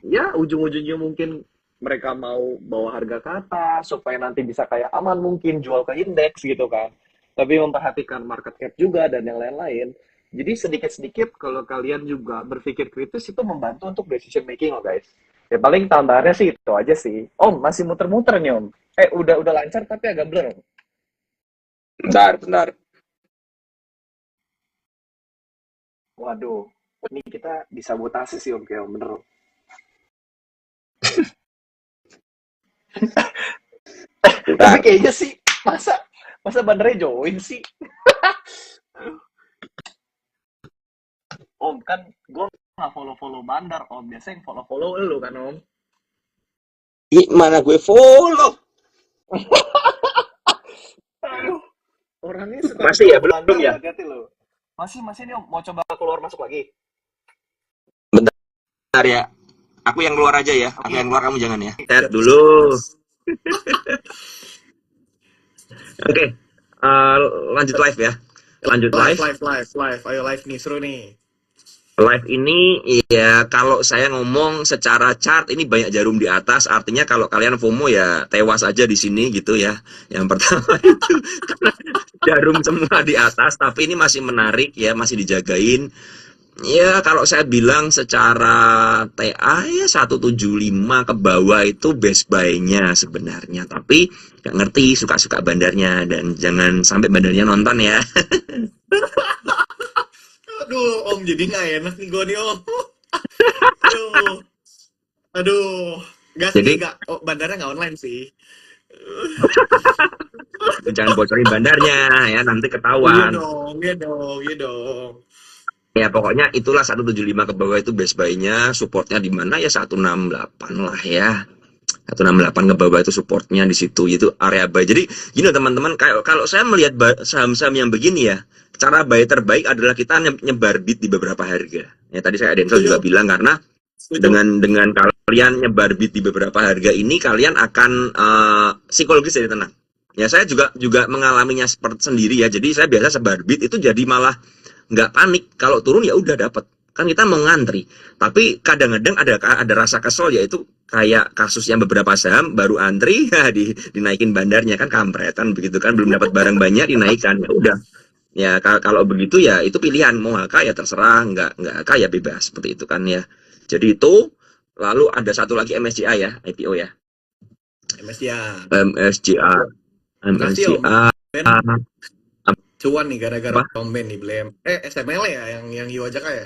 Ya ujung-ujungnya mungkin mereka mau bawa harga ke atas supaya nanti bisa kayak aman mungkin jual ke indeks gitu kan. Tapi memperhatikan market cap juga dan yang lain-lain. Jadi sedikit-sedikit kalau kalian juga berpikir kritis itu membantu untuk decision making loh guys. Ya paling tambahannya sih itu aja sih. Om masih muter-muter nih Om. Udah lancar tapi agak blur Om. Bentar, bentar. Waduh, ini kita disabotase sih Om kayak Om bener Om. Tapi Bentar. kayaknya sih masa masa bandarnya join sih. Om kan gue nggak follow bandar Om, biasanya yang follow lu kan Om. Ih, mana gue follow? Aduh, orangnya suka Masih ya? follow Belum bandar, ya? hati-hati lo. Masih nih Om, mau coba keluar masuk lagi. Bentar ya. Aku yang keluar aja ya. Aku Oke, yang keluar, kamu jangan ya. siap, Lihat siap, dulu. Mas. Oke. eh, Lanjut live ya. Lanjut live. Live. Ayo live nih, seru nih. Live ini ya kalau saya ngomong secara chart ini banyak jarum di atas, artinya kalau kalian FOMO ya tewas aja di sini gitu ya. Yang pertama itu karena jarum semua di atas, tapi ini masih menarik ya, masih dijagain. Ya kalau saya bilang secara TA ya 175 ke bawah itu best buy-nya sebenarnya, tapi nggak ngerti suka-suka bandarnya dan jangan sampai bandarnya nonton ya. Aduh, Om jadi nggak enak nih gue nih Om. Aduh, aduh. Gas nih, Jadi nggak. Oh, bandarnya nggak online sih. jangan bocorin bandarnya ya, nanti Iya ketahuan. dong, iya dong, iya dong. Ya pokoknya itulah 175 ke bawah itu base buy-nya, supportnya di mana ya 168 lah ya. 168 ke bawah itu supportnya di situ, itu area buy. Jadi gini teman-teman, kalau kalau saya melihat saham-saham yang begini ya, cara buy terbaik adalah kita nyebar bid di beberapa harga. Ya tadi saya Denso juga Setuju, bilang karena setuju. dengan kalian nyebar bid di beberapa harga ini kalian akan psikologis jadi tenang. Ya saya juga juga mengalaminya seperti sendiri ya. Jadi saya biasa sebar bid itu jadi malah nggak panik, kalau turun ya udah dapat, kan kita mau ngantri. Tapi kadang-kadang ada rasa kesel, yaitu kayak kasus yang beberapa saham baru antri ya dinaikin bandarnya, kan kampret kan begitu kan, belum dapat barang banyak dinaikkan, ya udah. Ya kalau begitu ya itu pilihan, mau HK ya terserah, nggak HK ya bebas, seperti itu kan ya. Jadi itu, lalu ada satu lagi MSCI ya, IPO ya. MSCI. MSCI Makasih Om MSCI Ben. Cuan nih gara-gara apa Om Ben nih beli SML ya yang Yu ajak ya.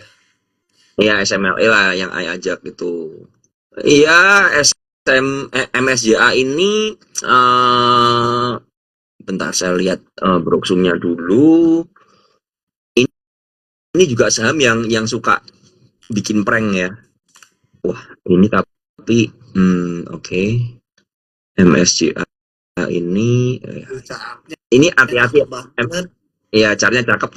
ya, SMLE lah yang I ajak itu. Iya, MSJA ini eh bentar saya lihat broksumnya dulu. Ini juga saham yang suka bikin prank ya. Wah, ini tapi oke. MSJA ini Ucapnya ini hati-hati. cakep banget. Ya, caranya cakep,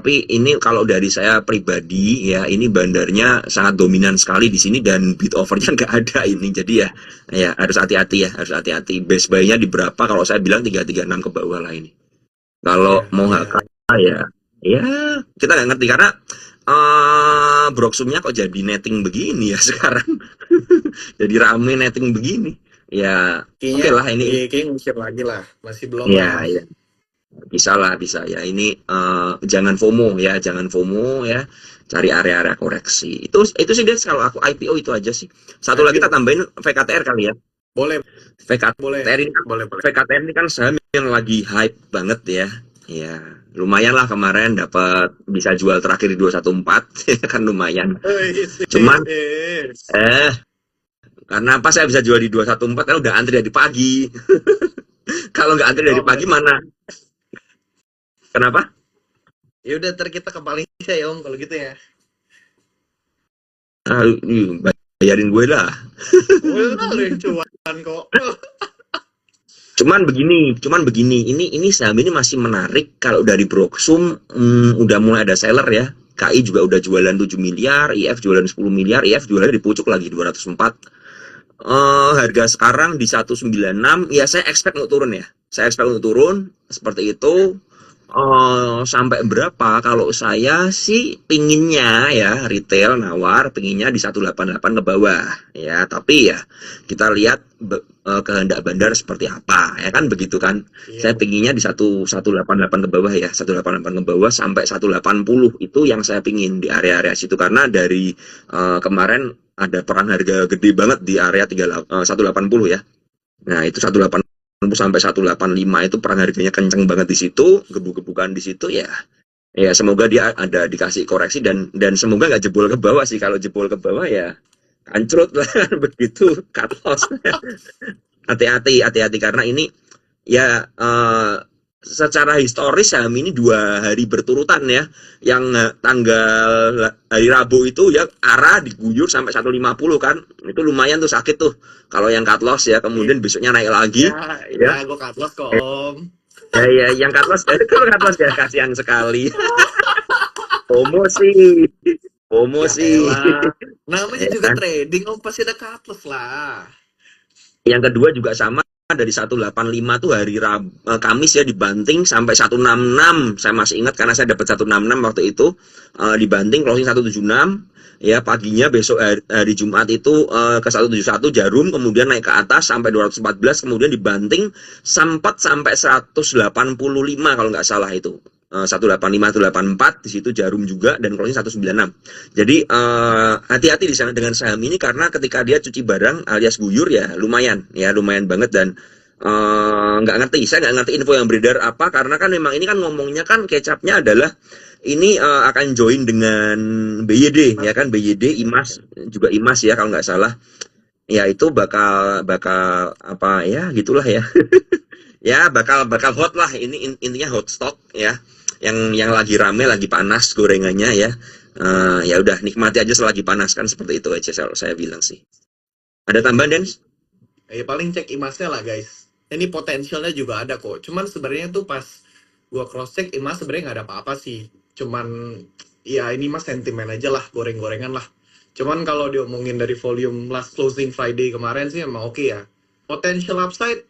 tapi ini kalau dari saya pribadi ya, ini bandarnya sangat dominan sekali di sini dan bid overnya nggak ada ini. Jadi ya, ya harus hati-hati ya, harus hati-hati. Base buy-nya di berapa? Kalau saya bilang 336 ke bawah lah ini. Kalau Iya, mau iya. HK ya, ya kita nggak ngerti karena broksumnya kok jadi netting begini ya sekarang. Jadi rame netting begini. Ya, Kayaknya oke lah ini. iya, kayaknya ngusir lagi lah. Masih belum lah Ya, ini. ya. Bisa lah, bisa ya. Ini jangan FOMO ya, jangan FOMO ya. Cari area-area koreksi. Itu sih deh kalau aku IPO itu aja sih. Satu lagi kita IPO. tambahin VKTR kali ya. Boleh, boleh, VKTR ini kan boleh. VKTR ini kan saham yang lagi hype banget ya. Ya, lumayan lah kemarin dapat bisa jual terakhir di 214 kan lumayan. Wih, Cuman yes. eh Karena apa saya bisa jual di 214 karena udah antri dari pagi. Kalau nggak antri Oh, dari pagi berarti mana? Kenapa? ya udah ntar kita ke Malaysia ya Om kalau gitu ya. Ah, bayarin gue lah. Udah lu yang cuan kok. Ini saham ini masih menarik kalau dari Broksum udah mulai ada seller ya. KI juga udah jualan 7 miliar, IF jualan 10 miliar, IF jualan di pucuk lagi 204. Harga sekarang di 196, ya saya expect untuk turun ya. Saya expect untuk turun seperti itu. Sampai berapa? Kalau saya sih pinginnya ya retail nawar, pinginnya di 188 ke bawah ya. Tapi ya kita lihat kehendak bandar seperti apa ya kan begitu kan. Iya Saya betul. pinginnya di 188 ke bawah ya, 188 ke bawah sampai 180 itu yang saya pingin di area-area situ karena dari kemarin ada perang harga gede banget di area 180 ya. Nah, itu 180 sampai 185 itu perang harganya kenceng banget di situ, gebuk-gebukan di situ ya. Ya semoga dia ada dikasih koreksi dan semoga nggak jebol ke bawah sih. Kalau jebol ke bawah ya kancrut lah begitu cut loss. Hati-hati karena ini ya secara historis saham ini 2 hari berturutan ya yang tanggal hari Rabu itu ya arah diguyur sampai 150 kan itu lumayan tuh sakit tuh kalau yang cut loss ya kemudian besoknya naik lagi Ya, ya gue cut loss kok Om. ya yang cut loss kalau cut loss ya kasihan sekali FOMO sih FOMO Ya sih elah. Namanya ya juga kan? trading Om pasti ada cut loss lah. Yang kedua juga sama dari 185 tuh hari Kamis ya dibanting sampai 166. Saya masih ingat karena saya dapat 166 waktu itu dibanting closing 176 ya paginya besok hari Jumat itu ke 171 jarum kemudian naik ke atas sampai 214 kemudian dibanting sempat sampai 185 kalau nggak salah itu. 185 184 di situ jarum juga dan closing 196. Jadi hati-hati di sana dengan saham ini karena ketika dia cuci barang alias guyur ya lumayan banget dan nggak ngerti saya nggak ngerti info yang beredar apa karena kan memang ini kan ngomongnya kan kecapnya adalah ini akan join dengan BYD ya kan BYD IMAS juga IMAS ya kalau nggak salah ya itu bakal bakal apa ya gitulah ya ya bakal hot lah ini intinya hot stock ya yang lagi rame lagi panas gorengannya ya. Ya udah nikmati aja selagi panas kan seperti itu aja kalau saya bilang sih. Ada tambahan Den? Paling cek imasnya lah guys. Ini potensialnya juga ada kok. Cuman sebenarnya tuh pas gua cross check imas sebenarnya nggak ada apa-apa sih. Cuman ya ini mas sentimen aja lah, goreng-gorengan lah. Cuman kalau diomongin dari volume last closing Friday kemarin sih emang oke ya. Potential upside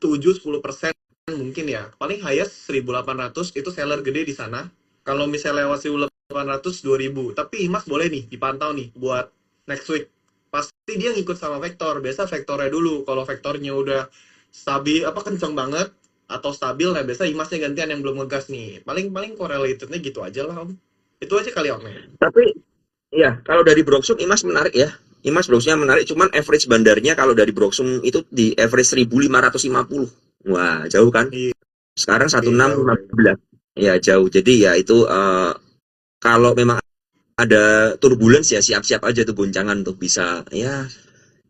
7-10% mungkin ya. Paling highest 1.800 itu seller gede di sana. Kalau misalnya lewat 1.800 2.000. Tapi imas boleh nih dipantau nih buat next week. Pasti dia ngikut sama vektor. Biasa vektornya dulu. Kalau vektornya udah stabil apa kenceng banget atau stabil, nah biasa imasnya gantian yang belum ngegas nih. Paling correlatednya gitu aja lah Om. Itu aja kali Om. Tapi ya kalau dari Broksum IMAS menarik ya. IMAS Broksumnya menarik cuman average bandarnya kalau dari Broksum itu di average 1.550. Wah, jauh kan? Iya, Sekarang jauh. 1615. Ya jauh. Jadi ya itu kalau memang ada turbulence ya siap-siap aja tuh goncangan tuh bisa ya.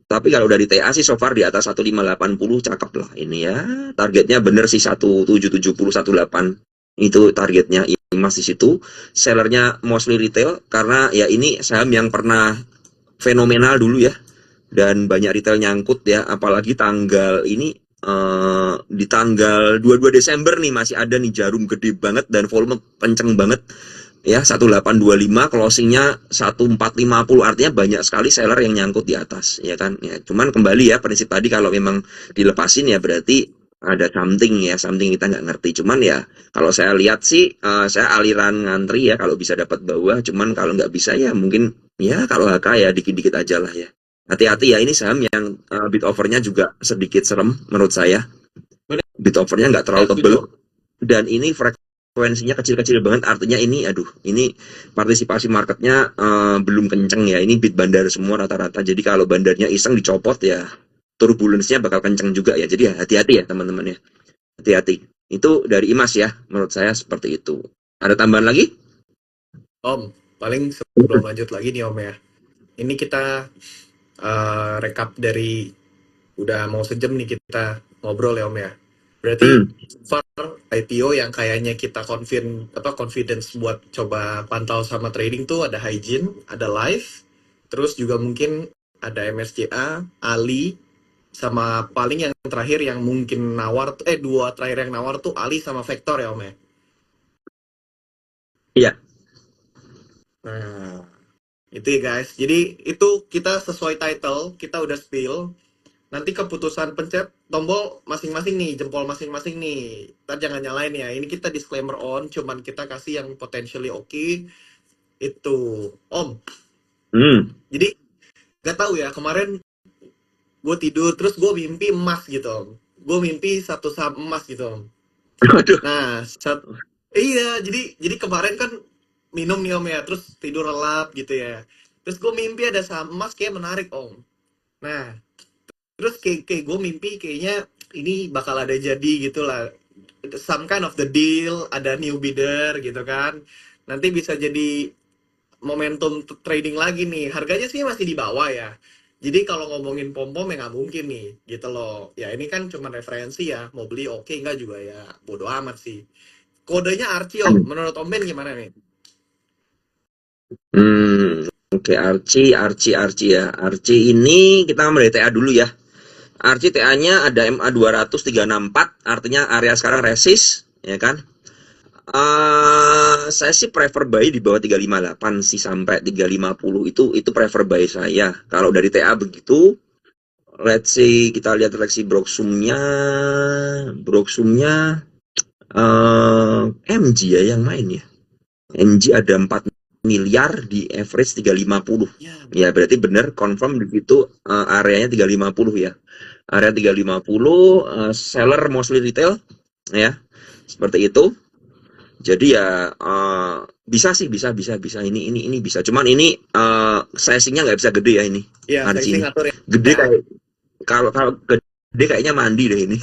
Tapi kalau dari TA sih so far di atas 1580 cakep lah ini ya. Targetnya bener sih 1770 18 itu targetnya IMAS di situ. Sellernya mostly retail karena ya ini saham yang pernah fenomenal dulu ya dan banyak retail nyangkut ya apalagi tanggal ini di tanggal 22 Desember nih masih ada nih jarum gede banget dan volume kenceng banget ya 1825 closingnya 1450 artinya banyak sekali seller yang nyangkut di atas ya kan ya cuman kembali ya prinsip tadi kalau memang dilepasin ya berarti ada something kita nggak ngerti cuman ya kalau saya lihat sih saya aliran ngantri ya kalau bisa dapat bawah cuman kalau nggak bisa ya mungkin ya kalau HK ya dikit-dikit aja lah ya hati-hati ya ini saham yang bid overnya juga sedikit serem menurut saya Bener, bid overnya nggak terlalu tebel setuju. dan ini frekuensinya kecil-kecil banget artinya ini aduh ini partisipasi marketnya belum kenceng ya ini bid bandar semua rata-rata jadi kalau bandarnya iseng dicopot ya turbulence-nya bakal kenceng juga ya jadi ya hati-hati ya teman-teman ya hati-hati itu dari IMAS ya menurut saya seperti itu ada tambahan lagi. Om, paling sebelum lanjut lagi nih Om ya. Ini kita recap dari udah mau sejam nih kita ngobrol ya Om ya. Berarti far IPO yang kayaknya kita confidence buat coba pantau sama trading tuh ada Hygiene, ada Live, terus juga mungkin ada MSCA, Ali, sama paling yang terakhir yang mungkin nawar, dua terakhir yang nawar tuh Ali sama Vector ya Om ya. Iya. Nah, itu ya guys. Jadi itu kita sesuai title, kita udah spill. Nanti keputusan pencet tombol masing-masing nih, jempol masing-masing nih. Ntar jangan nyalain ya. Ini kita disclaimer on, cuman kita kasih yang potentially oke. Itu, Om. Jadi gak tahu ya, kemarin gue tidur terus gue mimpi emas gitu, Om. Gue mimpi satu saham emas gitu, Om. Waduh. Nah, iya, jadi kemarin kan minum nih Om ya, terus tidur lelap gitu ya. Terus gue mimpi ada saham emas kayak menarik Om. Nah, terus kayak gue mimpi kayaknya ini bakal ada jadi gitu lah. Some kind of the deal, ada new bidder gitu kan. Nanti bisa jadi momentum trading lagi nih. Harganya sih masih di bawah ya. Jadi kalau ngomongin pom-pom ya nggak mungkin nih, gitu loh. Ya ini kan cuma referensi ya, mau beli oke nggak juga ya, bodo amat sih. Kodenya Archie Om, menurut Om Ben gimana nih? Oke, Archie ya. Archie ini kita ambil dari TA dulu ya. Archie TA-nya ada MA 200-364, artinya area sekarang resist, ya kan? Saya sih prefer buy di bawah 358 sih sampai 350 itu prefer buy saya. Kalau dari TA begitu, let's say kita lihat refleksi Broksumnya MG ya yang main ya. MG ada 4 miliar di average 350. Ya berarti benar confirm di situ areanya 350 ya. Area 350 seller mostly retail ya. Seperti itu. Jadi ya bisa ini bisa. Cuman ini sizingnya nggak bisa gede ya ini. Iya, sizing atur ya. Gede kayak kalau gede kayaknya mandi deh ini.